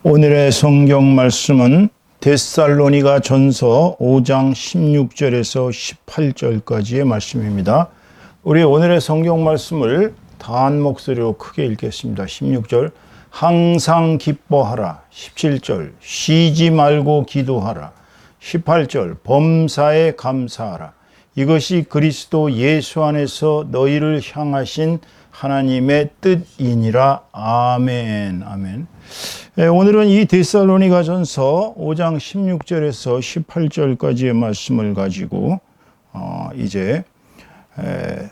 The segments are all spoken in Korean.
오늘의 성경 말씀은 데살로니가 전서 5장 16절에서 18절까지의 말씀입니다. 우리 오늘의 성경 말씀을 다 한 목소리로 크게 읽겠습니다. 16절 항상 기뻐하라. 17절 쉬지 말고 기도하라. 18절 범사에 감사하라. 이것이 그리스도 예수 안에서 너희를 향하신 하나님의 뜻이니라. 아멘. 아멘. 오늘은 이 데살로니가전서 5장 16절에서 18절까지의 말씀을 가지고 이제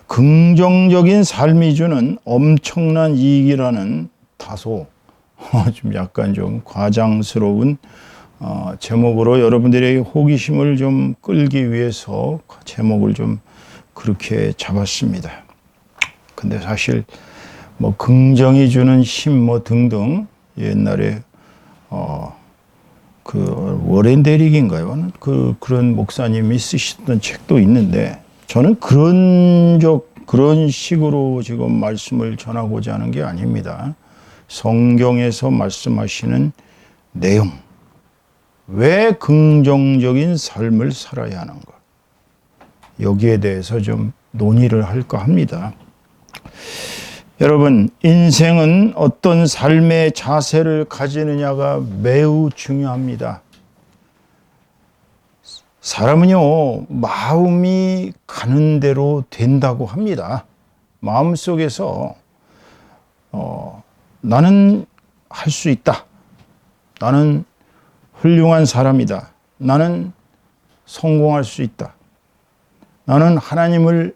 긍정적인 삶이 주는 엄청난 이익이라는 다소 좀 약간 좀 과장스러운 제목으로 여러분들에게 호기심을 좀 끌기 위해서 제목을 좀 그렇게 잡았습니다. 근데 사실 뭐 긍정이 주는 힘 뭐 등등 옛날에 그 워렌 데릭인가요? 그런 목사님이 쓰셨던 책도 있는데 저는 그런 식으로 지금 말씀을 전하고자 하는 게 아닙니다. 성경에서 말씀하시는 내용, 왜 긍정적인 삶을 살아야 하는가, 여기에 대해서 좀 논의를 할까 합니다. 여러분, 인생은 어떤 삶의 자세를 가지느냐가 매우 중요합니다. 사람은요, 마음이 가는 대로 된다고 합니다. 마음속에서 나는 할 수 있다. 나는 훌륭한 사람이다. 나는 성공할 수 있다. 나는 하나님을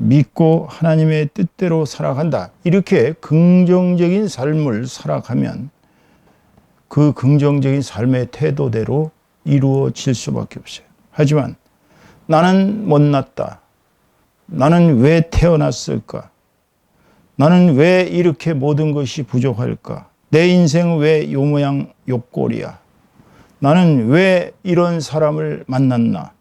믿고 하나님의 뜻대로 살아간다. 이렇게 긍정적인 삶을 살아가면 그 긍정적인 삶의 태도대로 이루어질 수밖에 없어요. 하지만 나는 못났다. 나는 왜 태어났을까? 나는 왜 이렇게 모든 것이 부족할까? 내 인생은 왜 요 모양 요 꼴이야? 나는 왜 이런 사람을 만났나?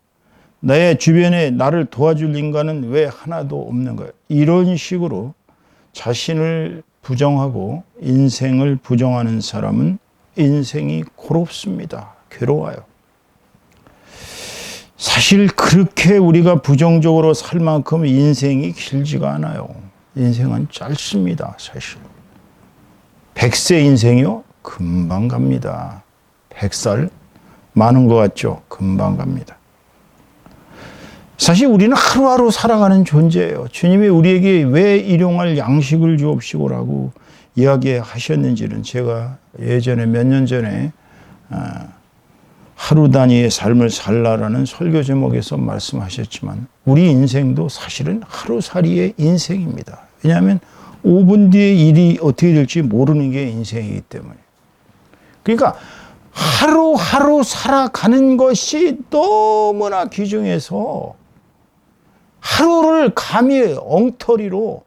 내 주변에 나를 도와줄 인간은 왜 하나도 없는 거예요? 이런 식으로 자신을 부정하고 인생을 부정하는 사람은 인생이 고롭습니다. 괴로워요. 사실 그렇게 우리가 부정적으로 살 만큼 인생이 길지가 않아요. 인생은 짧습니다. 사실 100세 인생이요? 금방 갑니다. 100살 많은 것 같죠? 금방 갑니다. 사실 우리는 하루하루 살아가는 존재예요. 주님이 우리에게 왜 일용할 양식을 주옵시고라고 이야기하셨는지는 제가 예전에 몇 년 전에 하루 단위의 삶을 살라라는 설교 제목에서 말씀하셨지만 우리 인생도 사실은 하루살이의 인생입니다. 왜냐하면 5분 뒤에 일이 어떻게 될지 모르는 게 인생이기 때문에. 그러니까 하루하루 살아가는 것이 너무나 귀중해서 하루를 감히 엉터리로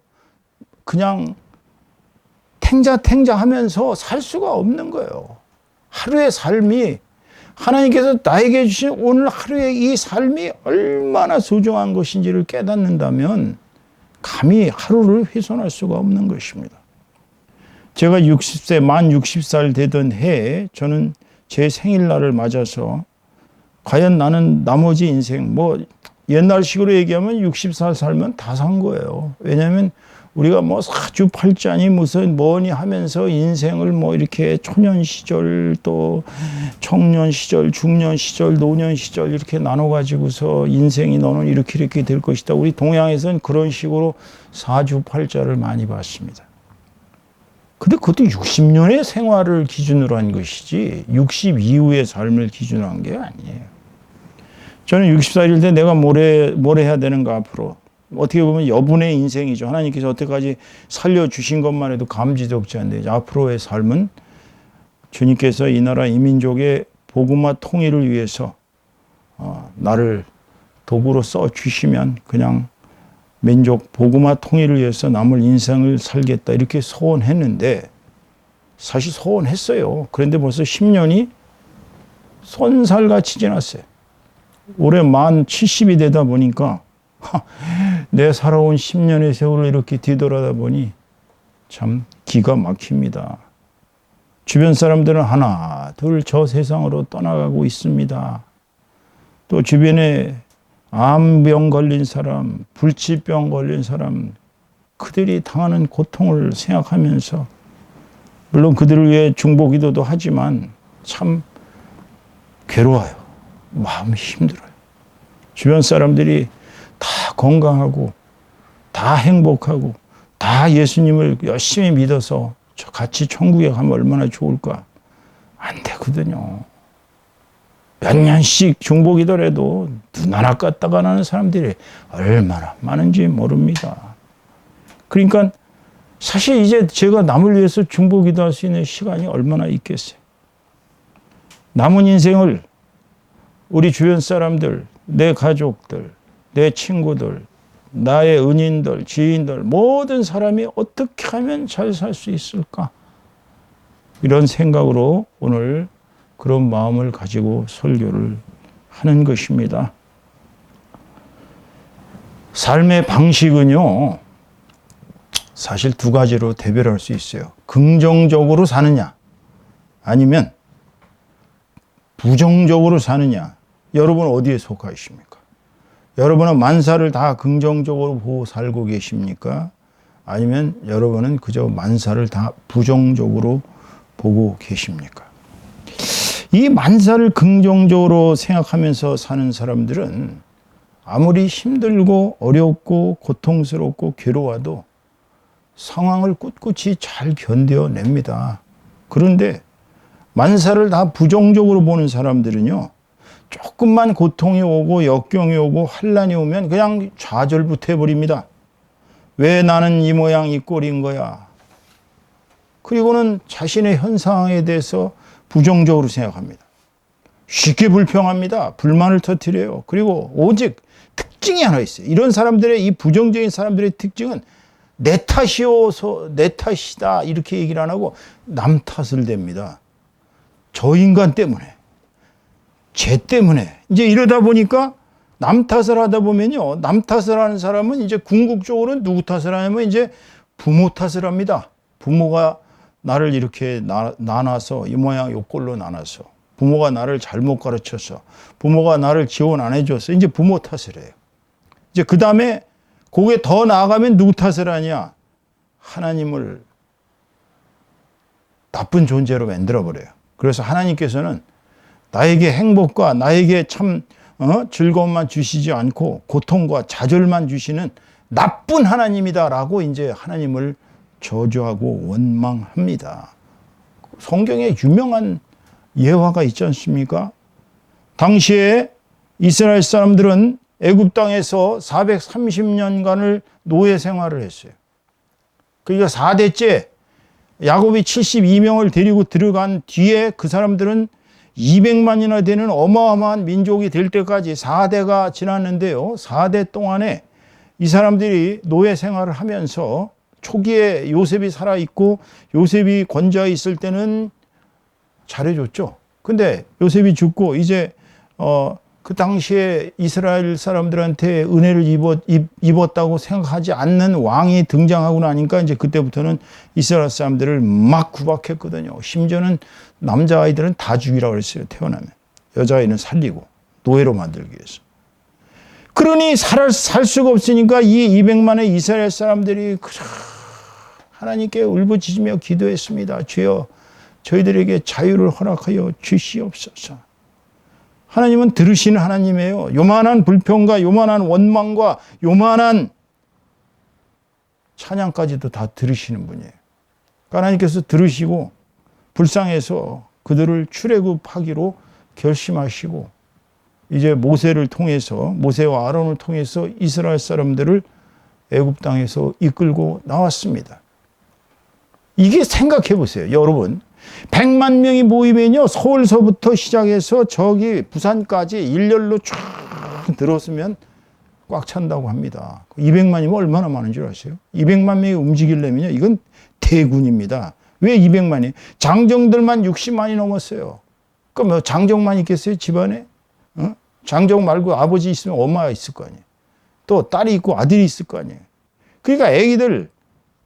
그냥 탱자탱자 하면서 살 수가 없는 거예요. 하루의 삶이 하나님께서 나에게 주신 오늘 하루의 이 삶이 얼마나 소중한 것인지를 깨닫는다면 감히 하루를 훼손할 수가 없는 것입니다. 제가 60세, 만 60살 되던 해에 저는 제 생일날을 맞아서 과연 나는 나머지 인생 옛날식으로 얘기하면 60살 살면 다 산 거예요. 왜냐하면 우리가 사주팔자니 무슨 뭐니 하면서 인생을 이렇게 초년 시절 또 청년 시절, 중년 시절, 노년 시절 이렇게 나눠가지고서 인생이 너는 이렇게 될 것이다. 우리 동양에서는 그런 식으로 사주팔자를 많이 봤습니다. 근데 그것도 60년의 생활을 기준으로 한 것이지 60 이후의 삶을 기준으로 한 게 아니에요. 저는 60살일 때 내가 뭘 해야 되는가 앞으로. 어떻게 보면 여분의 인생이죠. 하나님께서 여태까지 살려주신 것만 해도 감지덕지 않는데 앞으로의 삶은 주님께서 이 나라 이 민족의 복음화 통일을 위해서 나를 도구로 써주시면 그냥 민족 복음화 통일을 위해서 남을 인생을 살겠다 이렇게 소원했는데 사실 소원했어요. 그런데 벌써 10년이 손살같이 지났어요. 올해 만 70이 되다 보니까 내 살아온 10년의 세월을 이렇게 뒤돌아다 보니 참 기가 막힙니다. 주변 사람들은 하나, 둘 저 세상으로 떠나가고 있습니다. 또 주변에 암병 걸린 사람, 불치병 걸린 사람, 그들이 당하는 고통을 생각하면서 물론 그들을 위해 중보기도도 하지만 참 괴로워요. 마음이 힘들어요. 주변 사람들이 다 건강하고 다 행복하고 다 예수님을 열심히 믿어서 같이 천국에 가면 얼마나 좋을까? 안 되거든요. 몇 년씩 중보기도라도 눈 하나 깠다가 나는 사람들이 얼마나 많은지 모릅니다. 그러니까 사실 이제 제가 남을 위해서 중보기도할 수 있는 시간이 얼마나 있겠어요. 남은 인생을 우리 주변 사람들, 내 가족들, 내 친구들, 나의 은인들, 지인들, 모든 사람이 어떻게 하면 잘 살 수 있을까? 이런 생각으로 오늘 그런 마음을 가지고 설교를 하는 것입니다. 삶의 방식은요, 사실 두 가지로 대별할 수 있어요. 긍정적으로 사느냐, 아니면 부정적으로 사느냐. 여러분 어디에 속하십니까? 여러분은 만사를 다 긍정적으로 보고 살고 계십니까? 아니면 여러분은 그저 만사를 다 부정적으로 보고 계십니까? 이 만사를 긍정적으로 생각하면서 사는 사람들은 아무리 힘들고 어렵고 고통스럽고 괴로워도 상황을 꿋꿋이 잘 견뎌냅니다. 그런데 만사를 다 부정적으로 보는 사람들은요, 조금만 고통이 오고 역경이 오고 환난이 오면 그냥 좌절부터 해버립니다. 왜 나는 이 모양 이 꼴인 거야? 그리고는 자신의 현 상황에 대해서 부정적으로 생각합니다. 쉽게 불평합니다. 불만을 터뜨려요. 그리고 오직 특징이 하나 있어요. 이런 사람들의, 이 부정적인 사람들의 특징은 내 탓이어서 내 탓이다 이렇게 얘기를 안 하고 남 탓을 댑니다. 저 인간 때문에, 쟤 때문에. 이제 이러다 보니까 남 탓을 하다 보면요, 남 탓을 하는 사람은 이제 궁극적으로는 누구 탓을 하냐면 이제 부모 탓을 합니다. 부모가 나를 이렇게 나눠서 이 모양 요 꼴로 나눠서, 부모가 나를 잘못 가르쳐서, 부모가 나를 지원 안 해줘서 이제 부모 탓을 해요. 이제 그 다음에 그게 더 나아가면 누구 탓을 하냐? 하나님을 나쁜 존재로 만들어버려요. 그래서 하나님께서는 나에게 행복과 나에게 참 즐거움만 주시지 않고 고통과 좌절만 주시는 나쁜 하나님이다라고 이제 하나님을 저주하고 원망합니다. 성경에 유명한 예화가 있지 않습니까? 당시에 이스라엘 사람들은 애굽 땅에서 430년간을 노예 생활을 했어요. 그러니까 4대째 야곱이 72명을 데리고 들어간 뒤에 그 사람들은 200만이나 되는 어마어마한 민족이 될 때까지 4대가 지났는데요. 4대 동안에 이 사람들이 노예 생활을 하면서 초기에 요셉이 살아있고 요셉이 건져 있을 때는 잘해줬죠. 근데 요셉이 죽고 이제 그 당시에 이스라엘 사람들한테 은혜를 입었다고 생각하지 않는 왕이 등장하고 나니까 이제 그때부터는 이스라엘 사람들을 막 구박했거든요. 심지어는 남자아이들은 다 죽이라고 그랬어요. 태어나면. 여자아이는 살리고 노예로 만들기 위해서. 그러니 살 수가 없으니까 이 200만의 이스라엘 사람들이 하나님께 울부짖으며 기도했습니다. 주여 저희들에게 자유를 허락하여 주시옵소서. 하나님은 들으시는 하나님이에요. 요만한 불평과 요만한 원망과 요만한 찬양까지도 다 들으시는 분이에요. 하나님께서 들으시고 불쌍해서 그들을 출애굽하기로 결심하시고 이제 모세를 통해서, 모세와 아론을 통해서 이스라엘 사람들을 애굽 땅에서 이끌고 나왔습니다. 이게 생각해 보세요. 여러분 100만 명이 모이면요, 서울서부터 시작해서 저기 부산까지 일렬로 쫙 들어서면 꽉 찬다고 합니다. 200만이면 얼마나 많은 줄 아세요? 200만 명이 움직이려면요, 이건 대군입니다. 왜 200만이? 장정들만 60만이 넘었어요. 그럼 뭐 장정만 있겠어요, 집안에? 장정 말고 아버지 있으면 엄마가 있을 거 아니에요. 또 딸이 있고 아들이 있을 거 아니에요. 그러니까 애기들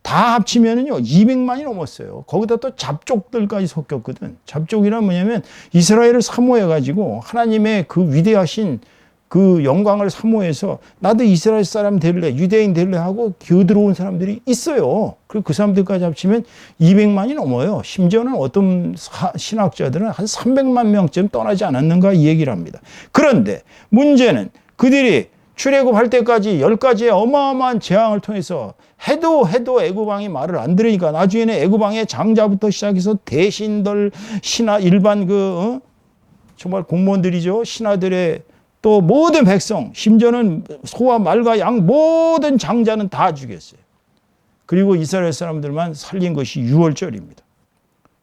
다 합치면은요 200만이 넘었어요. 거기다 또 잡족들까지 섞였거든. 잡족이란 뭐냐면 이스라엘을 사모해가지고 하나님의 그 위대하신 그 영광을 사모해서 나도 이스라엘 사람 될래, 유대인 될래 하고 기어들어온 사람들이 있어요. 그리고 그 사람들까지 합치면 200만이 넘어요. 심지어는 어떤 신학자들은 한 300만 명쯤 떠나지 않았는가 이 얘기를 합니다. 그런데 문제는 그들이 출애굽할 때까지 10가지의 어마어마한 재앙을 통해서 해도 애굽왕이 말을 안 들으니까 나중에는 애굽왕의 장자부터 시작해서 대신들, 신하, 일반 정말 공무원들이죠. 신하들의 또 모든 백성, 심지어는 소와 말과 양 모든 장자는 다 죽였어요. 그리고 이스라엘 사람들만 살린 것이 유월절입니다.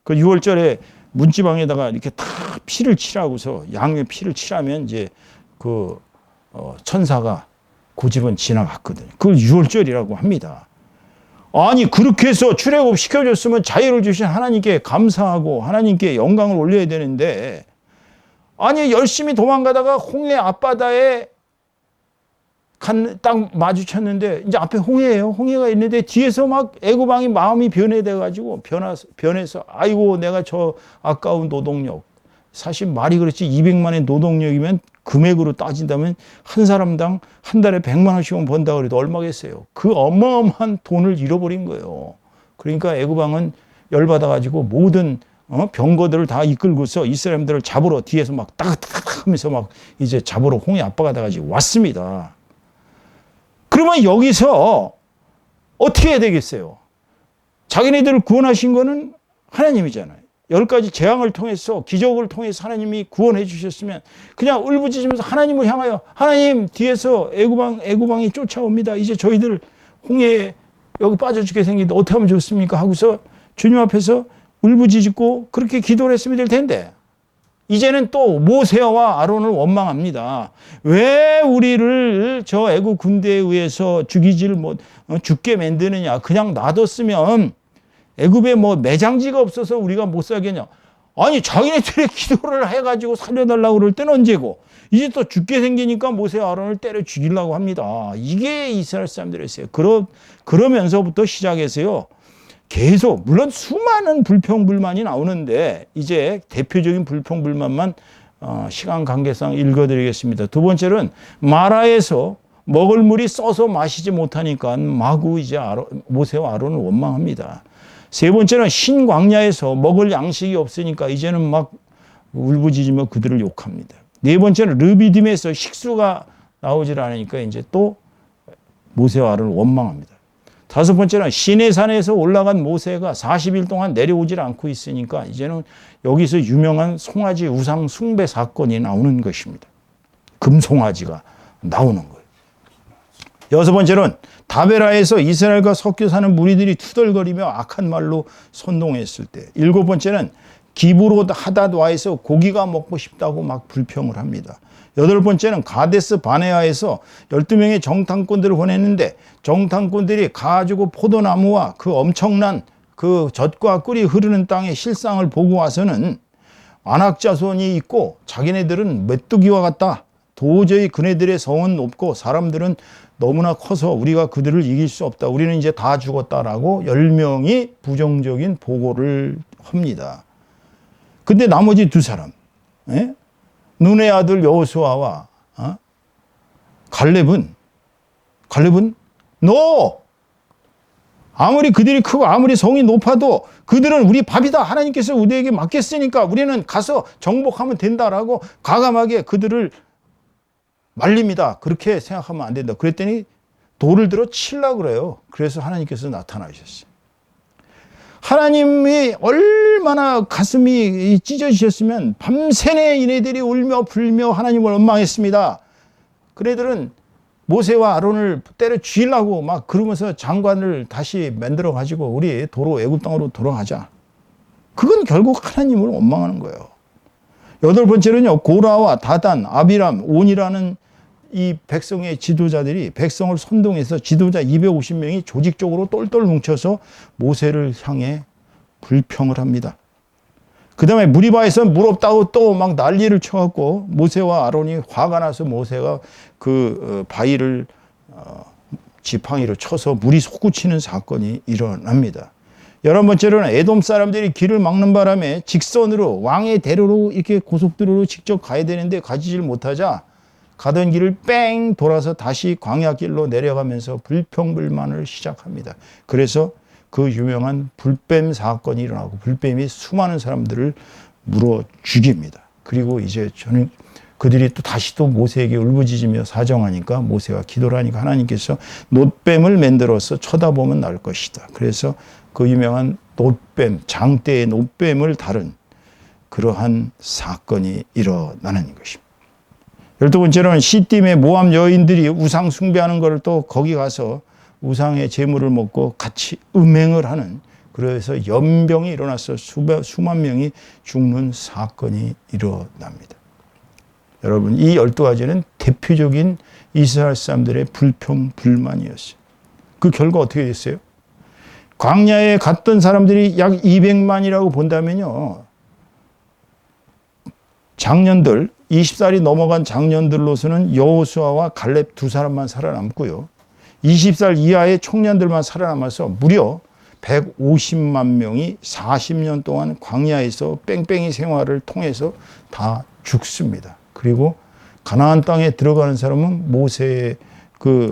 그 유월절에 문지방에다가 이렇게 다 피를 칠하고서 양의 피를 칠하면 이제 천사가 그 집은 지나갔거든요. 그걸 유월절이라고 합니다. 아니 그렇게 해서 출애굽 시켜줬으면 자유를 주신 하나님께 감사하고 하나님께 영광을 올려야 되는데 아니 열심히 도망가다가 홍해 앞바다에 딱 마주쳤는데 이제 앞에 홍해예요. 홍해가 있는데 뒤에서 막 애굽왕이 마음이 변해돼가지고 변해서 아이고 내가 저 아까운 노동력 사실 말이 그렇지 200만의 노동력이면 금액으로 따진다면 한 사람당 한 달에 100만 원씩은 번다고 그래도 얼마겠어요. 그 어마어마한 돈을 잃어버린 거예요. 그러니까 애굽왕은 열받아가지고 모든 병거들을 다 이끌고서 이스라엘들을 잡으러 뒤에서 막 따닥따닥 하면서 막 이제 잡으러 홍해 앞바다까지 왔습니다. 그러면 여기서 어떻게 해야 되겠어요? 자기네들을 구원하신 거는 하나님이잖아요. 10가지 재앙을 통해서 기적을 통해서 하나님이 구원해 주셨으면 그냥 울부짖으면서 하나님을 향하여 하나님 뒤에서 애굽왕이 쫓아옵니다. 이제 저희들 홍해에 여기 빠져 죽게 생긴데 어떻게 하면 좋습니까? 하고서 주님 앞에서 울부짖고 그렇게 기도를 했으면 될 텐데 이제는 또 모세와 아론을 원망합니다. 왜 우리를 저 애굽 군대에 의해서 죽게 만드느냐. 그냥 놔뒀으면 애굽에 매장지가 없어서 우리가 못 살겠냐. 아니 자기네들의 기도를 해가지고 살려달라고 그럴 때는 언제고 이제 또 죽게 생기니까 모세와 아론을 때려 죽이려고 합니다. 이게 이스라엘 사람들이었어요. 그러면서부터 시작해서요. 계속 물론 수많은 불평불만이 나오는데 이제 대표적인 불평불만만 시간 관계상 읽어드리겠습니다. 두 번째는 마라에서 먹을 물이 써서 마시지 못하니까 마구 이제 모세와 아론을 원망합니다. 세 번째는 신광야에서 먹을 양식이 없으니까 이제는 막 울부짖으며 그들을 욕합니다. 네 번째는 르비딤에서 식수가 나오질 않으니까 이제 또 모세와 아론을 원망합니다. 다섯 번째는 시내산에서 올라간 모세가 40일 동안 내려오질 않고 있으니까 이제는 여기서 유명한 송아지 우상 숭배 사건이 나오는 것입니다. 금송아지가 나오는 거예요. 여섯 번째는 다베라에서 이스라엘과 섞여 사는 무리들이 투덜거리며 악한 말로 선동했을 때. 일곱 번째는 기브롯 하닷와에서 고기가 먹고 싶다고 막 불평을 합니다. 여덟 번째는 가데스 바네아에서 12명의 정탐꾼들을 보냈는데 정탐꾼들이 가지고 포도나무와 그 엄청난 그 젖과 꿀이 흐르는 땅의 실상을 보고 와서는 안악자손이 있고 자기네들은 메뚜기와 같다. 도저히 그네들의 성은 높고 사람들은 너무나 커서 우리가 그들을 이길 수 없다. 우리는 이제 다 죽었다라고 10명이 부정적인 보고를 합니다. 근데 나머지 두 사람, 눈의 아들 여호수아와 갈렙은 아무리 그들이 크고 아무리 성이 높아도 그들은 우리 밥이다. 하나님께서 우리에게 맡겼으니까 우리는 가서 정복하면 된다라고 과감하게 그들을 말립니다. 그렇게 생각하면 안 된다. 그랬더니 돌을 들어 치려고 그래요. 그래서 하나님께서 나타나셨어요. 하나님이 얼마나 가슴이 찢어지셨으면 밤새내 이네들이 울며 불며 하나님을 원망했습니다. 그네들은 모세와 아론을 때려 죽이려고 막 그러면서 장관을 다시 만들어 가지고 우리 애굽 땅으로 돌아가자. 그건 결국 하나님을 원망하는 거예요. 여덟 번째는요, 고라와 다단, 아비람, 온이라는 이 백성의 지도자들이 백성을 선동해서 지도자 250명이 조직적으로 똘똘 뭉쳐서 모세를 향해 불평을 합니다. 그 다음에 무리바에서 물 없다고 또 막 난리를 쳐갖고 모세와 아론이 화가 나서 모세가 그 바위를 지팡이로 쳐서 물이 솟구치는 사건이 일어납니다. 11번째로는 에돔 사람들이 길을 막는 바람에 직선으로 왕의 대로로 이렇게 고속도로로 직접 가야 되는데 가지질 못하자 가던 길을 뺑 돌아서 다시 광야길로 내려가면서 불평불만을 시작합니다. 그래서 그 유명한 불뱀 사건이 일어나고 불뱀이 수많은 사람들을 물어 죽입니다. 그리고 이제 저는 그들이 또 다시 또 모세에게 울부짖으며 사정하니까 모세가 기도를 하니까 하나님께서 놋뱀을 만들어서 쳐다보면 나을 것이다. 그래서 그 유명한 놋뱀, 장대의 놋뱀을 다룬 그러한 사건이 일어나는 것입니다. 12번째로는 시딤의 모압 여인들이 우상 숭배하는 것을 또 거기 가서 우상의 제물을 먹고 같이 음행을 하는, 그래서 연병이 일어나서 수만 명이 죽는 사건이 일어납니다. 여러분, 이 12가지는 대표적인 이스라엘 사람들의 불평, 불만이었어요. 그 결과 어떻게 됐어요? 광야에 갔던 사람들이 약 200만이라고 본다면요, 장년들, 20살이 넘어간 장년들로서는 여호수아와 갈렙 두 사람만 살아남고요, 20살 이하의 청년들만 살아남아서 무려 150만 명이 40년 동안 광야에서 뺑뺑이 생활을 통해서 다 죽습니다. 그리고 가나안 땅에 들어가는 사람은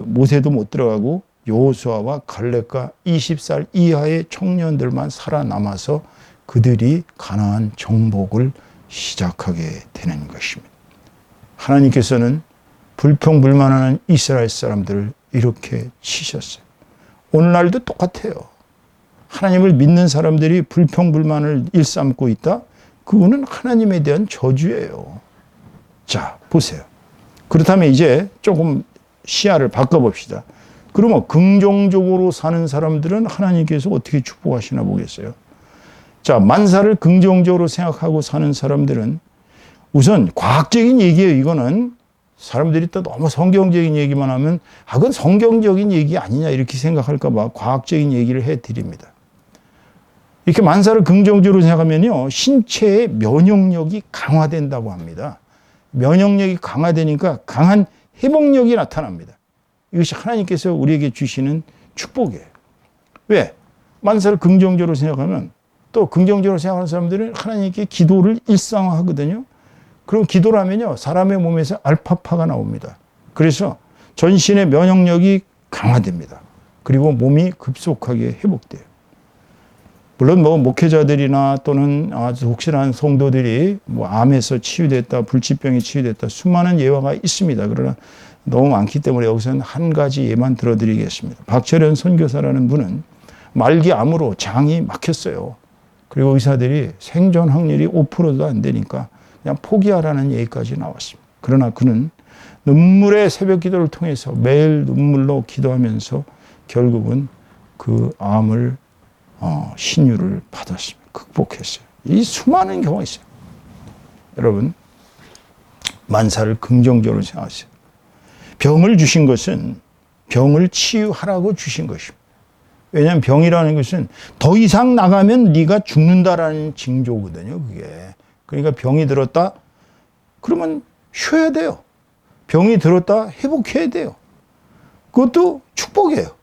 모세도 못 들어가고 여호수아와 갈렙과 20살 이하의 청년들만 살아남아서 그들이 가나안 정복을 시작하게 되는 것입니다. 하나님께서는 불평불만하는 이스라엘 사람들을 이렇게 치셨어요. 오늘날도 똑같아요. 하나님을 믿는 사람들이 불평불만을 일삼고 있다? 그거는 하나님에 대한 저주예요. 자, 보세요. 그렇다면 이제 조금 시야를 바꿔봅시다. 그러면 긍정적으로 사는 사람들은 하나님께서 어떻게 축복하시나 보겠어요. 자, 만사를 긍정적으로 생각하고 사는 사람들은 우선 과학적인 얘기예요. 이거는 사람들이 또 너무 성경적인 얘기만 하면 그건 성경적인 얘기 아니냐 이렇게 생각할까 봐 과학적인 얘기를 해드립니다. 이렇게 만사를 긍정적으로 생각하면요, 신체의 면역력이 강화된다고 합니다. 면역력이 강화되니까 강한 회복력이 나타납니다. 이것이 하나님께서 우리에게 주시는 축복이에요. 왜? 만사를 긍정적으로 생각하면, 또 긍정적으로 생각하는 사람들은 하나님께 기도를 일상화하거든요. 그럼 기도를 하면요, 사람의 몸에서 알파파가 나옵니다. 그래서 전신의 면역력이 강화됩니다. 그리고 몸이 급속하게 회복돼요. 물론 목회자들이나 또는 아주 혹시나 성도들이 암에서 치유됐다, 불치병이 치유됐다, 수많은 예화가 있습니다. 그러나 너무 많기 때문에 여기서는 한 가지 예만 들어드리겠습니다. 박철현 선교사라는 분은 말기암으로 장이 막혔어요. 그리고 의사들이 생존 확률이 5%도 안 되니까 그냥 포기하라는 얘기까지 나왔습니다. 그러나 그는 눈물의 새벽 기도를 통해서 매일 눈물로 기도하면서 결국은 그 암을 신유를 받았습니다. 극복했어요. 이 수많은 경우가 있어요. 여러분, 만사를 긍정적으로 생각하세요. 병을 주신 것은 병을 치유하라고 주신 것입니다. 왜냐하면 병이라는 것은 더 이상 나가면 네가 죽는다라는 징조거든요. 그게. 그러니까 병이 들었다? 그러면 쉬어야 돼요. 병이 들었다? 회복해야 돼요. 그것도 축복이에요.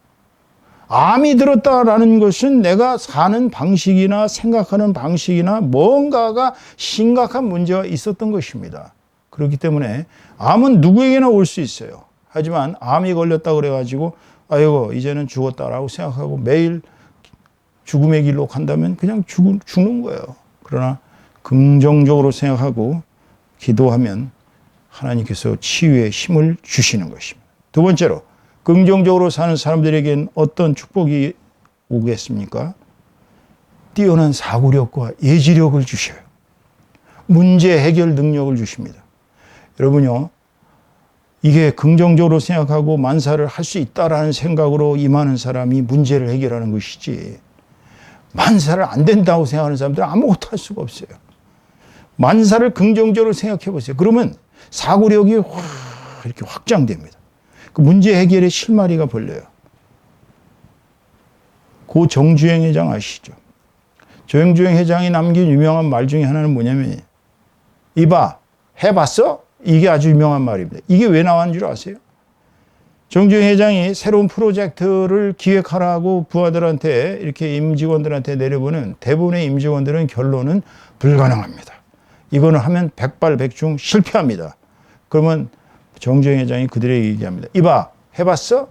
암이 들었다라는 것은 내가 사는 방식이나 생각하는 방식이나 뭔가가 심각한 문제가 있었던 것입니다. 그렇기 때문에 암은 누구에게나 올 수 있어요. 하지만 암이 걸렸다고 그래가지고 아이고 이제는 죽었다라고 생각하고 매일 죽음의 길로 간다면 그냥 죽는 거예요. 그러나 긍정적으로 생각하고 기도하면 하나님께서 치유의 힘을 주시는 것입니다. 두 번째로, 긍정적으로 사는 사람들에게는 어떤 축복이 오겠습니까? 뛰어난 사고력과 예지력을 주셔요. 문제 해결 능력을 주십니다. 여러분요, 이게 긍정적으로 생각하고 만사를 할 수 있다라는 생각으로 임하는 사람이 문제를 해결하는 것이지, 만사를 안 된다고 생각하는 사람들은 아무것도 할 수가 없어요. 만사를 긍정적으로 생각해 보세요. 그러면 사고력이 이렇게 확장됩니다. 그 문제 해결의 실마리가 벌려요. 고 정주행 회장 아시죠? 정주행 회장이 남긴 유명한 말 중에 하나는 뭐냐면, 이봐, 해봤어? 이게 아주 유명한 말입니다. 이게 왜 나왔는 줄 아세요? 정주영 회장이 새로운 프로젝트를 기획하라고 부하들한테 이렇게 임직원들한테 내려보는 대부분의 임직원들은 결론은 불가능합니다. 이거는 하면 백발백중 실패합니다. 그러면 정주영 회장이 그들에게 얘기합니다. 이봐, 해봤어?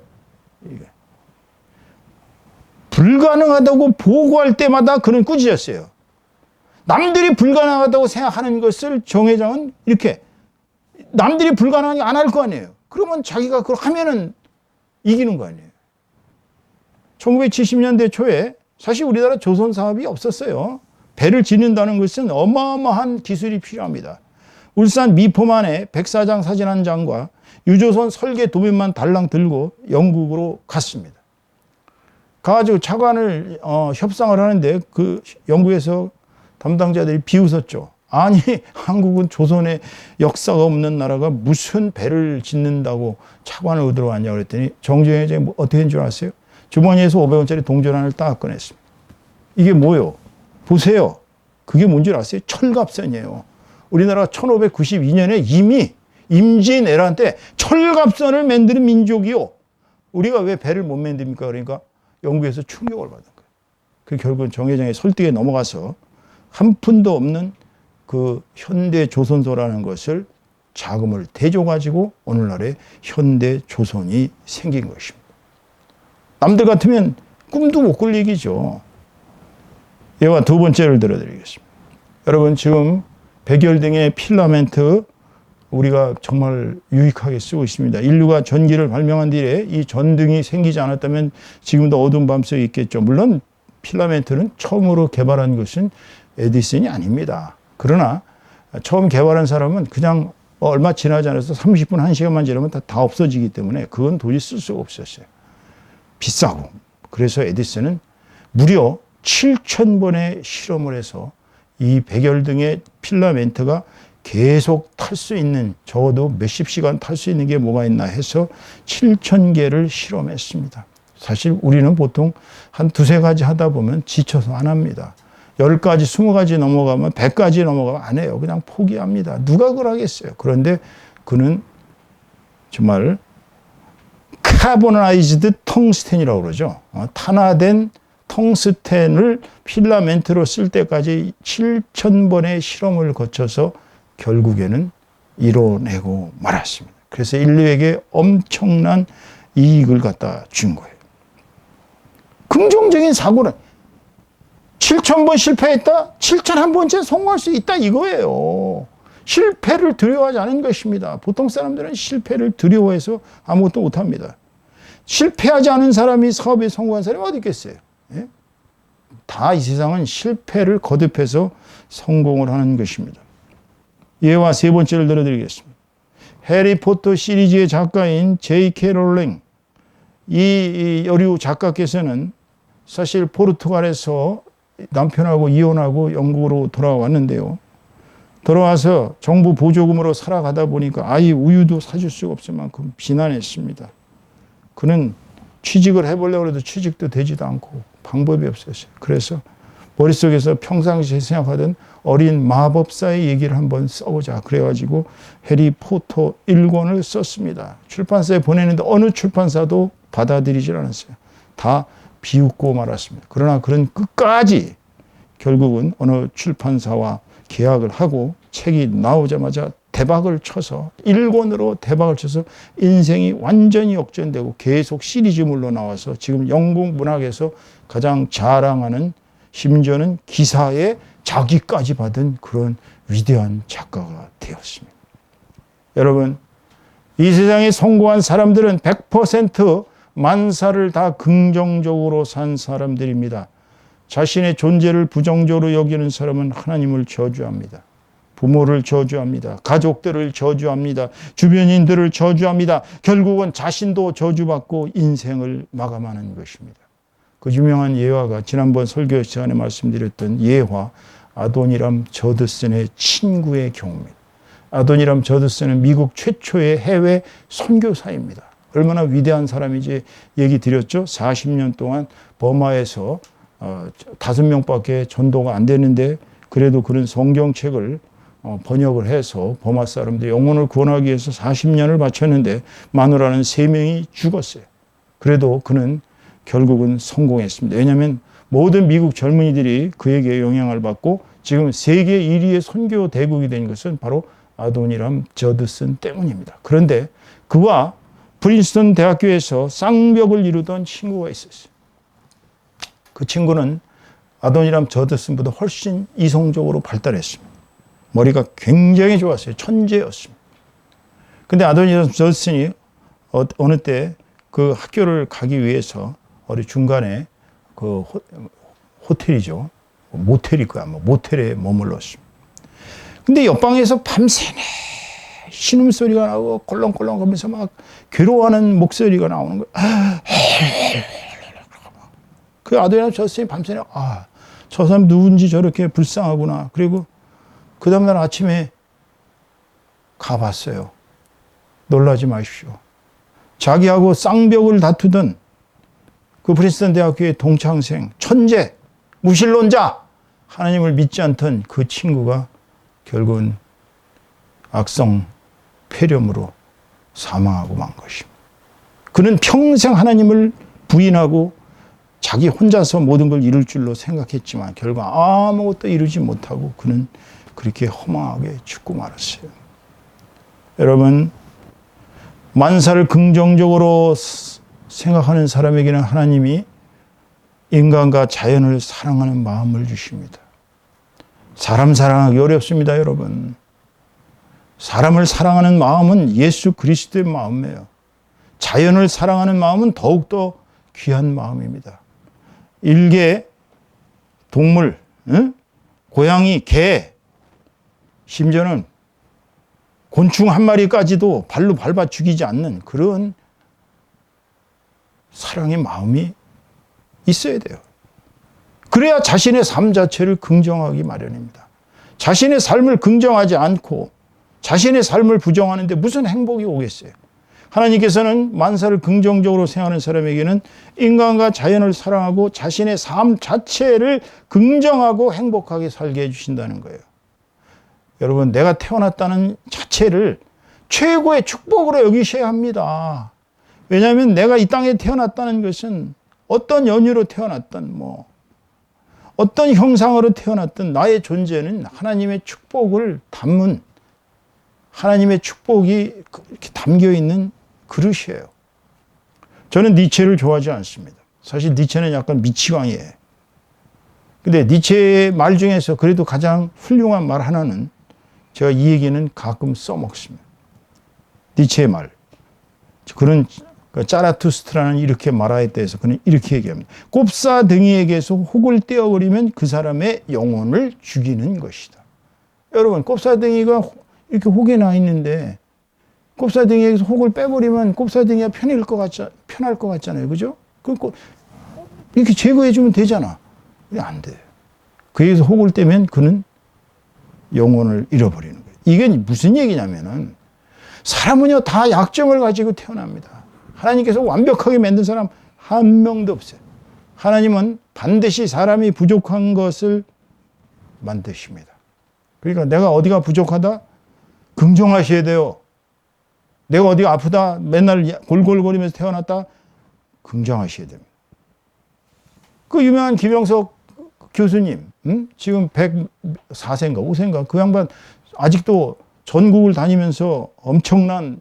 불가능하다고 보고할 때마다 그는 꾸짖었어요. 남들이 불가능하다고 생각하는 것을 정 회장은 이렇게 남들이 불가능하니 안 할 거 아니에요. 그러면 자기가 그걸 하면은 이기는 거 아니에요. 1970년대 초에 사실 우리나라 조선 사업이 없었어요. 배를 짓는다는 것은 어마어마한 기술이 필요합니다. 울산 미포만에 백사장 사진 한 장과 유조선 설계 도면만 달랑 들고 영국으로 갔습니다. 가가지고 차관을 협상을 하는데 그 영국에서 담당자들이 비웃었죠. 아니, 한국은 조선의 역사가 없는 나라가 무슨 배를 짓는다고 차관을 얻으러 왔냐 그랬더니 정주영 회장이 뭐 어떻게 된 줄 아세요? 주머니에서 500원짜리 동전을 딱 꺼냈습니다. 이게 뭐요? 보세요. 그게 뭔지 아세요? 철갑선이에요. 우리나라가 1592년에 이미 임진왜란 때 철갑선을 만드는 민족이요. 우리가 왜 배를 못 만듭니까? 그러니까 영국에서 충격을 받은 거예요. 그 결국은 정 회장의 설득에 넘어가서 한 푼도 없는 그 현대 조선소라는 것을 자금을 대줘가지고 오늘날의 현대 조선이 생긴 것입니다. 남들 같으면 꿈도 못 꿀 얘기죠. 이와 두 번째를 들어드리겠습니다. 여러분, 지금 백열등의 필라멘트 우리가 정말 유익하게 쓰고 있습니다. 인류가 전기를 발명한 뒤에 이 전등이 생기지 않았다면 지금도 어두운 밤 속에 있겠죠. 물론 필라멘트는 처음으로 개발한 것은 에디슨이 아닙니다. 그러나 처음 개발한 사람은 그냥 얼마 지나지 않아서 30분, 1시간만 지나면 다 없어지기 때문에 그건 도저히 쓸 수가 없었어요. 비싸고. 그래서 에디슨은 무려 7,000번의 실험을 해서 이 백열등의 필라멘트가 계속 탈 수 있는, 적어도 몇십 시간 탈 수 있는 게 뭐가 있나 해서 7,000개를 실험했습니다. 사실 우리는 보통 한 두세 가지 하다 보면 지쳐서 안 합니다. 10가지, 20가지 넘어가면 100가지 넘어가면 안 해요. 그냥 포기합니다. 누가 그걸 하겠어요. 그런데 그는 정말 카보나이즈드 텅스텐이라고 그러죠. 탄화된 텅스텐을 필라멘트로 쓸 때까지 7,000번의 실험을 거쳐서 결국에는 이뤄내고 말았습니다. 그래서 인류에게 엄청난 이익을 갖다 준 거예요. 긍정적인 사고는 7,000번 실패했다? 7,001번째 성공할 수 있다 이거예요. 실패를 두려워하지 않은 것입니다. 보통 사람들은 실패를 두려워해서 아무것도 못합니다. 실패하지 않은 사람이 사업에 성공한 사람이 어디 있겠어요? 예? 다 이 세상은 실패를 거듭해서 성공을 하는 것입니다. 예와 세 번째를 들어드리겠습니다. 해리포터 시리즈의 작가인 J.K. 롤링, 이 여류 작가께서는 사실 포르투갈에서 남편하고 이혼하고 영국으로 돌아왔는데요. 돌아와서 정부 보조금으로 살아가다 보니까 아이 우유도 사줄 수가 없을 만큼 비난했습니다. 그는 취직을 해보려고 해도 취직도 되지도 않고 방법이 없었어요. 그래서 머릿속에서 평상시에 생각하던 어린 마법사의 얘기를 한번 써보자. 그래가지고 해리포터 1권을 썼습니다. 출판사에 보내는데 어느 출판사도 받아들이질 않았어요. 다 비웃고 말았습니다. 그러나 그는 끝까지 결국은 어느 출판사와 계약을 하고 책이 나오자마자 대박을 쳐서 1권으로 대박을 쳐서 인생이 완전히 역전되고 계속 시리즈물로 나와서 지금 영국 문학에서 가장 자랑하는, 심지어는 기사에 자기까지 받은 그런 위대한 작가가 되었습니다. 여러분, 이 세상에 성공한 사람들은 100% 만사를 다 긍정적으로 산 사람들입니다. 자신의 존재를 부정적으로 여기는 사람은 하나님을 저주합니다. 부모를 저주합니다. 가족들을 저주합니다. 주변인들을 저주합니다. 결국은 자신도 저주받고 인생을 마감하는 것입니다. 그 유명한 예화가 지난번 설교 시간에 말씀드렸던 예화, 아도니람 저드슨의 친구의 경우입니다. 아도니람 저드슨은 미국 최초의 해외 선교사입니다. 얼마나 위대한 사람인지 얘기 드렸죠. 40년 동안 버마에서 5명밖에 전도가 안 되는데 그래도 그런 성경책을 번역을 해서 버마 사람들 영혼을 구원하기 위해서 40년을 바쳤는데 마누라는 3명이 죽었어요. 그래도 그는 결국은 성공했습니다. 왜냐하면 모든 미국 젊은이들이 그에게 영향을 받고 지금 세계 1위의 선교 대국이 된 것은 바로 아도니람 저드슨 때문입니다. 그런데 그와 프린스턴 대학교에서 쌍벽을 이루던 친구가 있었어요. 그 친구는 아도니람 저드슨보다 훨씬 이성적으로 발달했습니다. 머리가 굉장히 좋았어요. 천재였습니다. 근데 아도니람 저드슨이 어느 때 그 학교를 가기 위해서 어디 중간에 그 호텔이죠. 모텔일 거야. 모텔에 머물렀습니다. 근데 옆방에서 밤새내 신음소리가 나고 꼴렁꼴렁 하면서 막 괴로워하는 목소리가 나오는 거예요. 그 아도니람 저드슨이 밤새내 저 사람 누군지 저렇게 불쌍하구나. 그리고 그 다음날 아침에 가봤어요. 놀라지 마십시오. 자기하고 쌍벽을 다투던 그 프린스턴 대학교의 동창생, 천재, 무신론자, 하나님을 믿지 않던 그 친구가 결국은 악성 폐렴으로 사망하고 만 것입니다. 그는 평생 하나님을 부인하고 자기 혼자서 모든 걸 이룰 줄로 생각했지만 결국 아무것도 이루지 못하고 그는 그렇게 허망하게 죽고 말았어요. 여러분, 만사를 긍정적으로 생각하는 사람에게는 하나님이 인간과 자연을 사랑하는 마음을 주십니다. 사람 사랑하기 어렵습니다, 여러분. 사람을 사랑하는 마음은 예수 그리스도의 마음이에요. 자연을 사랑하는 마음은 더욱더 귀한 마음입니다. 일개 동물, 고양이, 개, 심지어는 곤충 한 마리까지도 발로 밟아 죽이지 않는 그런 사랑의 마음이 있어야 돼요. 그래야 자신의 삶 자체를 긍정하기 마련입니다. 자신의 삶을 긍정하지 않고 자신의 삶을 부정하는데 무슨 행복이 오겠어요? 하나님께서는 만사를 긍정적으로 생각하는 사람에게는 인간과 자연을 사랑하고 자신의 삶 자체를 긍정하고 행복하게 살게 해주신다는 거예요. 여러분, 내가 태어났다는 자체를 최고의 축복으로 여기셔야 합니다. 왜냐하면 내가 이 땅에 태어났다는 것은 어떤 연유로 태어났든 어떤 형상으로 태어났든 나의 존재는 하나님의 축복을 담은 하나님의 축복이 이렇게 담겨 있는 그릇이에요. 저는 니체를 좋아하지 않습니다. 사실 니체는 약간 미치광이에요. 근데 니체의 말 중에서 그래도 가장 훌륭한 말 하나는 제가 이 얘기는 가끔 써먹습니다. 니체의 말. 그는 짜라투스트라는 이렇게 말하에 대해서 그는 이렇게 얘기합니다. 꼽사등이에게서 혹을 떼어버리면 그 사람의 영혼을 죽이는 것이다. 여러분, 꼽사등이가 이렇게 혹에 나 있는데 꼽사등이에게서 혹을 빼버리면 꼽사등이가 편할 것 같잖아요. 그죠? 이렇게 제거해주면 되잖아. 안 돼. 그에게서 혹을 떼면 그는 영혼을 잃어버리는 거예요. 이게 무슨 얘기냐면은 사람은요 다 약점을 가지고 태어납니다. 하나님께서 완벽하게 만든 사람 한 명도 없어요. 하나님은 반드시 사람이 부족한 것을 만드십니다. 그러니까 내가 어디가 부족하다? 긍정하셔야 돼요. 내가 어디가 아프다? 맨날 골골거리면서 태어났다? 긍정하셔야 됩니다. 그 유명한 김영석 교수님, 지금 104세인가 5세인가 그 양반 아직도 전국을 다니면서 엄청난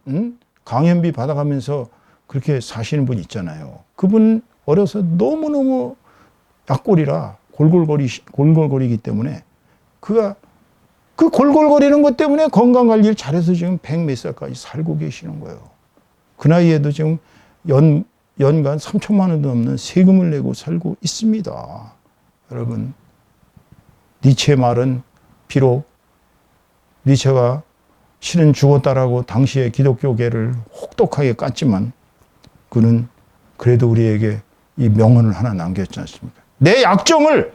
강연비 받아가면서 그렇게 사시는 분 있잖아요. 그분 어려서 너무너무 약골이라 골골거리기 때문에 그가 그 골골거리는 것 때문에 건강관리를 잘해서 지금 100몇 살까지 살고 계시는 거예요. 그 나이에도 지금 연간 3천만 원도 넘는 세금을 내고 살고 있습니다. 여러분, 니체의 말은 비록 니체가 신은 죽었다라고 당시의 기독교계를 혹독하게 깠지만 그는 그래도 우리에게 이 명언을 하나 남겼지 않습니까? 내 약점으로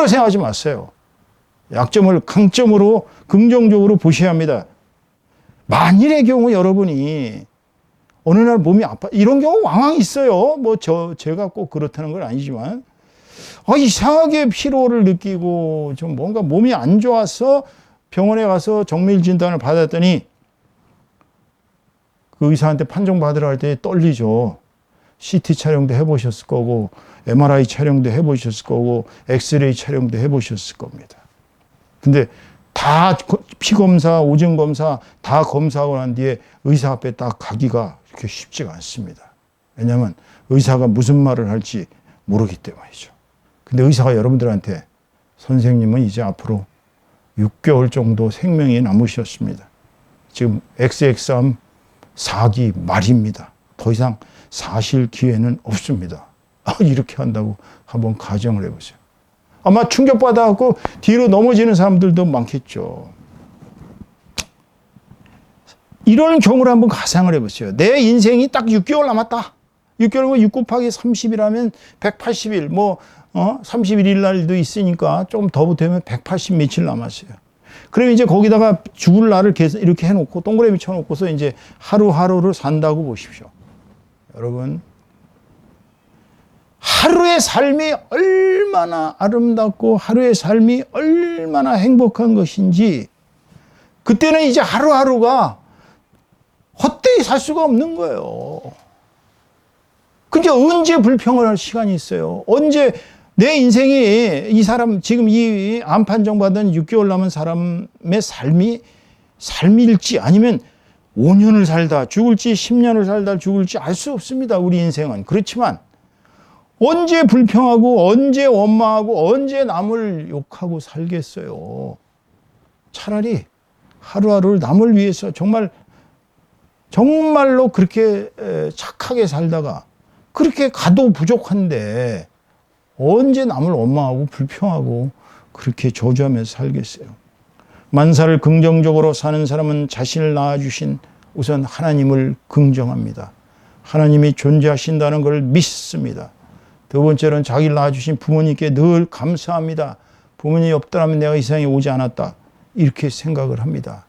생각하지 마세요. 약점을 강점으로 긍정적으로 보셔야 합니다. 만일의 경우 여러분이 어느 날 몸이 아파 이런 경우 왕왕 있어요. 제가 꼭 그렇다는 건 아니지만 이상하게 피로를 느끼고 좀 뭔가 몸이 안 좋아서 병원에 가서 정밀 진단을 받았더니 그 의사한테 판정 받으러 갈 때 떨리죠. CT 촬영도 해보셨을 거고 MRI 촬영도 해보셨을 거고 엑스레이 촬영도 해보셨을 겁니다. 근데 다 피검사, 오줌검사 다 검사하고 난 뒤에 의사 앞에 딱 가기가 그렇게 쉽지가 않습니다. 왜냐하면 의사가 무슨 말을 할지 모르기 때문이죠. 근데 의사가 여러분들한테 선생님은 이제 앞으로 6개월 정도 생명이 남으셨습니다. 지금 XX암 4기 말입니다. 더 이상 사실 기회는 없습니다. 이렇게 한다고 한번 가정을 해보세요. 아마 충격받아갖고 뒤로 넘어지는 사람들도 많겠죠. 이런 경우를 한번 가상을 해보세요. 내 인생이 딱 6개월 남았다. 6개월이면 6 곱하기 30이라면 180일, 31일 날도 있으니까 좀 더 보태면 180 며칠 남았어요. 그럼 이제 거기다가 죽을 날을 이렇게 해놓고 동그라미 쳐놓고서 이제 하루하루를 산다고 보십시오. 여러분, 하루의 삶이 얼마나 아름답고 하루의 삶이 얼마나 행복한 것인지 그때는 이제 하루하루가 헛되이 살 수가 없는 거예요. 근데 언제 불평을 할 시간이 있어요? 언제 내 인생이 이 사람 지금 이 암 판정받은 6개월 남은 사람의 삶일지 아니면 5년을 살다 죽을지 10년을 살다 죽을지 알 수 없습니다. 우리 인생은. 그렇지만 언제 불평하고 언제 원망하고 언제 남을 욕하고 살겠어요. 차라리 하루하루를 남을 위해서 정말로 그렇게 착하게 살다가 그렇게 가도 부족한데 언제 남을 원망하고 불평하고 그렇게 저주하면서 살겠어요. 만사를 긍정적으로 사는 사람은 자신을 낳아주신 우선 하나님을 긍정합니다. 하나님이 존재하신다는 걸 믿습니다. 두 번째로는 자기를 낳아주신 부모님께 늘 감사합니다. 부모님이 없더라면 내가 이 세상에 오지 않았다. 이렇게 생각을 합니다.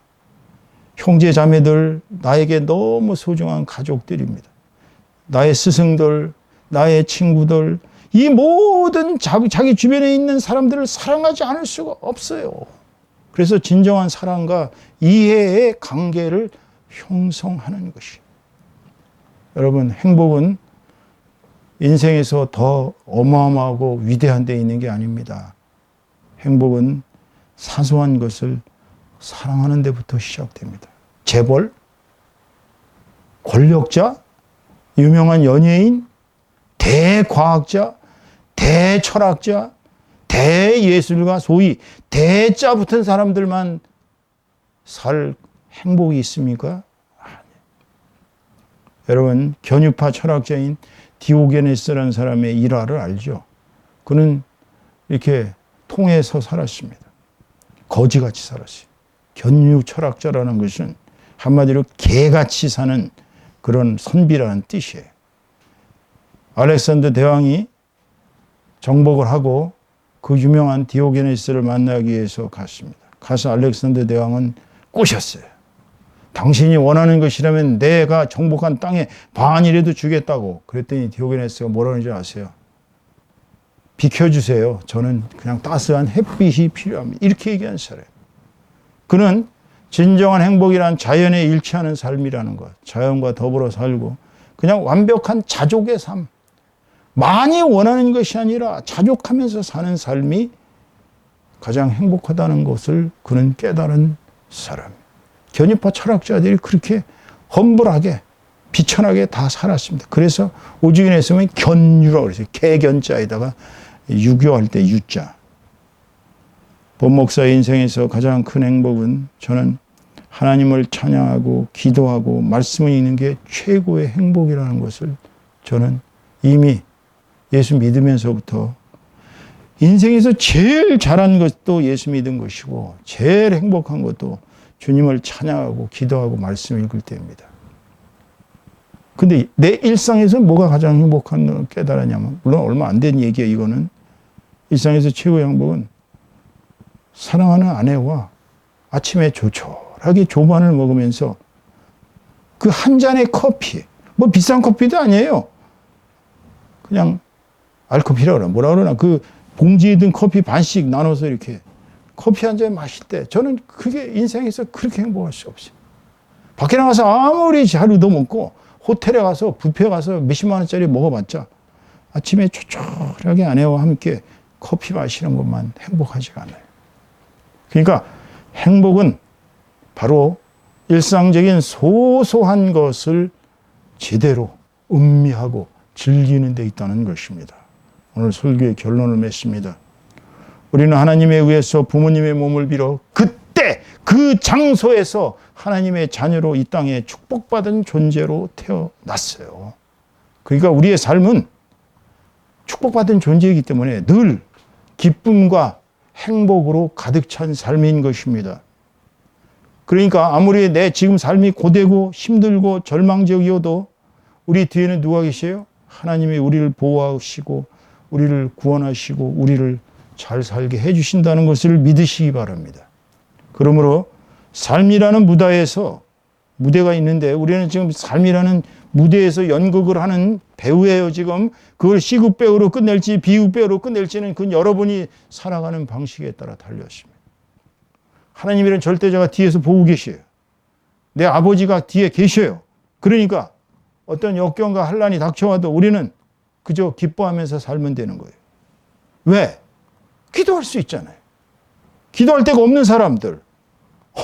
형제 자매들, 나에게 너무 소중한 가족들입니다. 나의 스승들, 나의 친구들, 이 모든 자기 주변에 있는 사람들을 사랑하지 않을 수가 없어요. 그래서 진정한 사랑과 이해의 관계를 형성하는 것이. 여러분, 행복은 인생에서 더 어마어마하고 위대한 데 있는 게 아닙니다. 행복은 사소한 것을 사랑하는 데부터 시작됩니다. 재벌, 권력자, 유명한 연예인, 대과학자, 대철학자, 대예술가, 소위 대자 붙은 사람들만 살 행복이 있습니까? 아니에요. 여러분, 견유파 철학자인 디오게네스라는 사람의 일화를 알죠? 그는 이렇게 통해서 살았습니다. 거지같이 살았어요. 견유 철학자라는 것은 한마디로 개같이 사는 그런 선비라는 뜻이에요. 알렉산더 대왕이 정복을 하고 그 유명한 디오게네스를 만나기 위해서 갔습니다. 가서 알렉산더 대왕은 꼬셨어요. 당신이 원하는 것이라면 내가 정복한 땅에 반이라도 주겠다고. 그랬더니 디오게네스가 뭐라는 줄 아세요? 비켜주세요. 저는 그냥 따스한 햇빛이 필요합니다. 이렇게 얘기한 사람. 그는 진정한 행복이란 자연에 일치하는 삶이라는 것. 자연과 더불어 살고 그냥 완벽한 자족의 삶. 많이 원하는 것이 아니라 자족하면서 사는 삶이 가장 행복하다는 것을 그는 깨달은 사람. 견유파 철학자들이 그렇게 험불하게 비천하게 다 살았습니다. 그래서 오죽이나 했으면 견유라고 그랬어요. 개견자에다가 유교할 때 유자. 본 목사의 인생에서 가장 큰 행복은 저는 하나님을 찬양하고 기도하고 말씀을 읽는 게 최고의 행복이라는 것을 저는 이미 예수 믿으면서부터 인생에서 제일 잘한 것도 예수 믿은 것이고 제일 행복한 것도 주님을 찬양하고 기도하고 말씀 읽을 때입니다. 근데 내 일상에서 뭐가 가장 행복한 걸 깨달았냐면, 물론 얼마 안 된 얘기예요. 이거는 일상에서 최고의 행복은 사랑하는 아내와 아침에 조촐하게 조반을 먹으면서 그 한 잔의 커피, 뭐 비싼 커피도 아니에요. 그냥 알커피라 그러나 뭐라 그러나 그 봉지에 든 커피 반씩 나눠서 이렇게 커피 한 잔 마실 때 저는 그게 인생에서 그렇게 행복할 수 없어요. 밖에 나가서 아무리 잘 얻어먹고 호텔에 가서 뷔페 가서 몇십만 원짜리 먹어봤자 아침에 초촐하게 아내와 함께 커피 마시는 것만 행복하지가 않아요. 그러니까 행복은 바로 일상적인 소소한 것을 제대로 음미하고 즐기는 데 있다는 것입니다. 오늘 설교의 결론을 맺습니다. 우리는 하나님에 의해서 부모님의 몸을 빌어 그때 그 장소에서 하나님의 자녀로 이 땅에 축복받은 존재로 태어났어요. 그러니까 우리의 삶은 축복받은 존재이기 때문에 늘 기쁨과 행복으로 가득 찬 삶인 것입니다. 그러니까 아무리 내 지금 삶이 고되고 힘들고 절망적이어도 우리 뒤에는 누가 계세요? 하나님이 우리를 보호하시고 우리를 구원하시고 우리를 잘 살게 해주신다는 것을 믿으시기 바랍니다. 그러므로 삶이라는 무대가 있는데 우리는 지금 삶이라는 무대에서 연극을 하는 배우예요. 지금 그걸 C급 배우로 끝낼지 B급 배우로 끝낼지는 그건 여러분이 살아가는 방식에 따라 달렸습니다. 하나님이란 절대자가 뒤에서 보고 계셔요. 내 아버지가 뒤에 계셔요. 그러니까 어떤 역경과 환난이 닥쳐와도 우리는 그저 기뻐하면서 살면 되는 거예요. 왜? 기도할 수 있잖아요. 기도할 데가 없는 사람들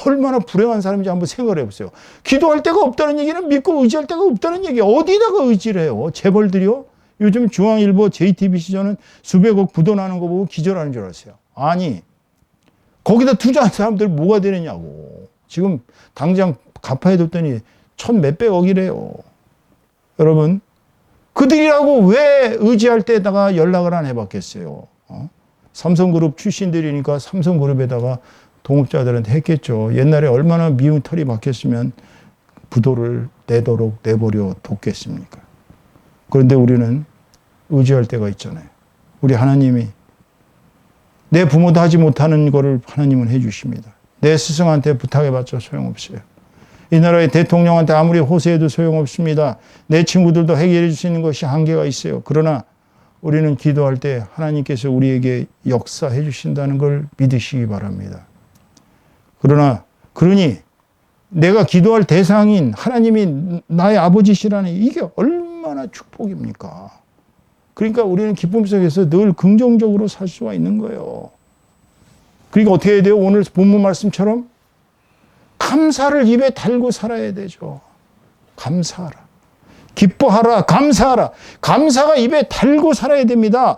얼마나 불행한 사람인지 한번 생각을 해보세요. 기도할 데가 없다는 얘기는 믿고 의지할 데가 없다는 얘기예요. 어디다가 의지를 해요? 재벌들이요? 요즘 중앙일보, JTBC 저는 수백억 부도 나는 거 보고 기절하는 줄 알았어요. 아니 거기다 투자한 사람들 뭐가 되느냐고. 지금 당장 갚아야됐더니 1,몇백억이래요. 여러분 그들이라고 왜 의지할 때다가 연락을 안 해봤겠어요? 삼성그룹 출신들이니까 삼성그룹에다가 동업자들한테 했겠죠. 옛날에 얼마나 미운 털이 박혔으면 부도를 내버려 뒀겠습니까? 그런데 우리는 의지할 때가 있잖아요. 우리 하나님이 내 부모도 하지 못하는 거를 하나님은 해주십니다. 내 스승한테 부탁해봤자 소용없어요. 이 나라의 대통령한테 아무리 호소해도 소용없습니다. 내 친구들도 해결해 줄 수 있는 것이 한계가 있어요. 그러나 우리는 기도할 때 하나님께서 우리에게 역사해 주신다는 걸 믿으시기 바랍니다. 그러니 내가 기도할 대상인 하나님이 나의 아버지시라니 이게 얼마나 축복입니까? 그러니까 우리는 기쁨 속에서 늘 긍정적으로 살 수가 있는 거예요. 그러니까 어떻게 해야 돼요? 오늘 본문 말씀처럼 감사를 입에 달고 살아야 되죠. 감사하라. 기뻐하라. 감사하라. 감사가 입에 달고 살아야 됩니다.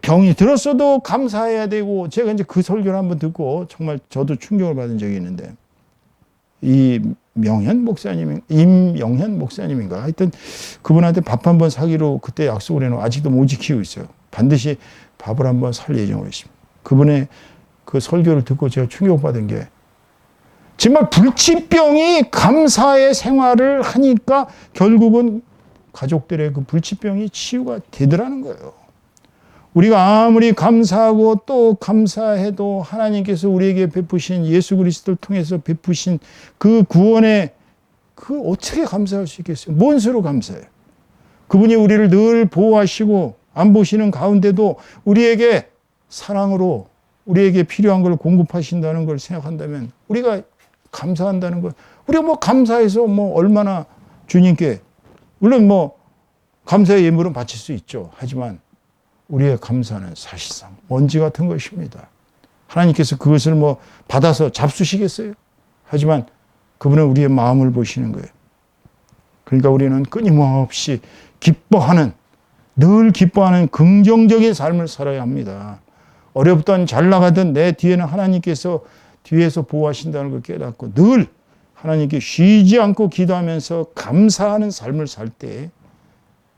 병이 들었어도 감사해야 되고, 제가 이제 그 설교를 한번 듣고 정말 저도 충격을 받은 적이 있는데, 임영현 목사님인가? 하여튼 그분한테 밥 한번 사기로 그때 약속을 해놓고 아직도 못 지키고 있어요. 반드시 밥을 한번 살 예정으로 있습니다. 그분의 그 설교를 듣고 제가 충격받은 게 정말 불치병이 감사의 생활을 하니까 결국은 가족들의 그 불치병이 치유가 되더라는 거예요. 우리가 아무리 감사하고 또 감사해도 하나님께서 우리에게 베푸신 예수 그리스도를 통해서 베푸신 그 구원에 그 어떻게 감사할 수 있겠어요? 뭔 수로 감사해요? 그분이 우리를 늘 보호하시고 안 보시는 가운데도 우리에게 사랑으로 우리에게 필요한 걸 공급하신다는 걸 생각한다면 우리가 감사한다는 것, 우리가 뭐 감사해서 뭐 얼마나 주님께, 물론 뭐 감사의 예물은 바칠 수 있죠. 하지만 우리의 감사는 사실상 먼지 같은 것입니다. 하나님께서 그것을 뭐 받아서 잡수시겠어요? 하지만 그분은 우리의 마음을 보시는 거예요. 그러니까 우리는 끊임없이 늘 기뻐하는 긍정적인 삶을 살아야 합니다. 어렵든 잘 나가든 내 뒤에는 하나님께서 뒤에서 보호하신다는 걸 깨닫고 늘 하나님께 쉬지 않고 기도하면서 감사하는 삶을 살 때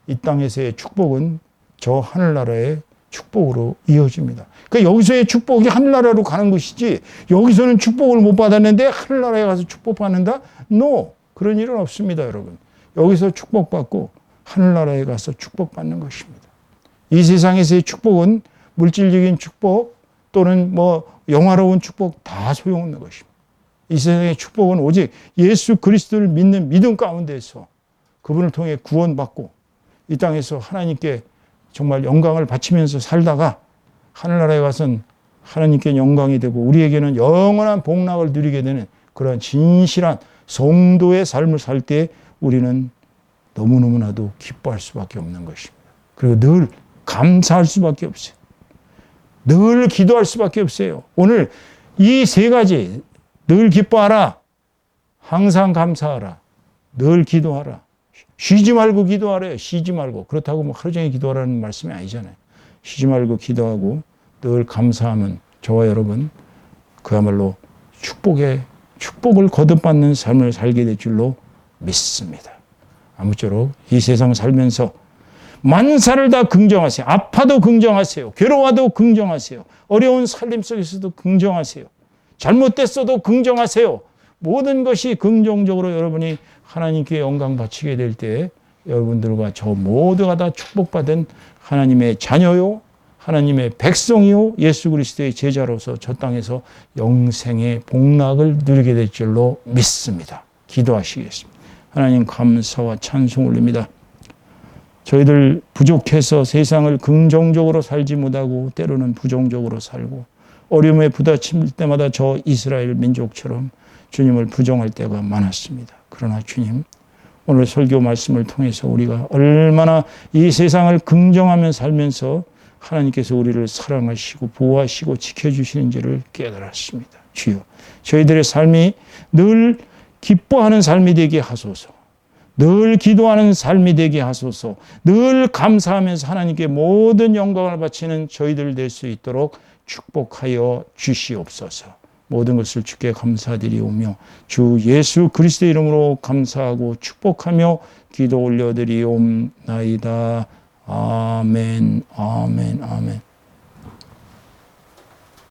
이 땅에서의 축복은 저 하늘나라의 축복으로 이어집니다. 그러니까 여기서의 축복이 하늘나라로 가는 것이지 여기서는 축복을 못 받았는데 하늘나라에 가서 축복받는다? No. 그런 일은 없습니다, 여러분. 여기서 축복받고 하늘나라에 가서 축복받는 것입니다. 이 세상에서의 축복은 물질적인 축복 또는 뭐 영화로운 축복 다 소용없는 것입니다. 이 세상의 축복은 오직 예수 그리스도를 믿는 믿음 가운데서 그분을 통해 구원받고 이 땅에서 하나님께 정말 영광을 바치면서 살다가 하늘나라에 가서는 하나님께 영광이 되고 우리에게는 영원한 복락을 누리게 되는 그런 진실한 성도의 삶을 살 때 우리는 너무너무나도 기뻐할 수밖에 없는 것입니다. 그리고 늘 감사할 수밖에 없어요. 늘 기도할 수밖에 없어요. 오늘 이 세 가지, 늘 기뻐하라, 항상 감사하라, 늘 기도하라. 쉬지 말고 기도하래요. 쉬지 말고. 그렇다고 뭐 하루 종일 기도하라는 말씀이 아니잖아요. 쉬지 말고 기도하고 늘 감사하면 저와 여러분 그야말로 축복을 거듭받는 삶을 살게 될 줄로 믿습니다. 아무쪼록 이 세상 살면서 만사를 다 긍정하세요. 아파도 긍정하세요. 괴로워도 긍정하세요. 어려운 살림 속에서도 긍정하세요. 잘못됐어도 긍정하세요. 모든 것이 긍정적으로 여러분이 하나님께 영광 바치게 될 때 여러분들과 저 모두가 다 축복받은 하나님의 자녀요, 하나님의 백성이요, 예수 그리스도의 제자로서 저 땅에서 영생의 복락을 누리게 될 줄로 믿습니다. 기도하시겠습니다. 하나님 감사와 찬송 올립니다. 저희들 부족해서 세상을 긍정적으로 살지 못하고 때로는 부정적으로 살고 어려움에 부딪힐 때마다 저 이스라엘 민족처럼 주님을 부정할 때가 많았습니다. 그러나 주님, 오늘 설교 말씀을 통해서 우리가 얼마나 이 세상을 긍정하며 살면서 하나님께서 우리를 사랑하시고 보호하시고 지켜주시는지를 깨달았습니다. 주여, 저희들의 삶이 늘 기뻐하는 삶이 되게 하소서. 늘 기도하는 삶이 되게 하소서. 늘 감사하면서 하나님께 모든 영광을 바치는 저희들 될 수 있도록 축복하여 주시옵소서. 모든 것을 주께 감사드리오며 주 예수 그리스도의 이름으로 감사하고 축복하며 기도 올려드리옵나이다. 아멘, 아멘, 아멘.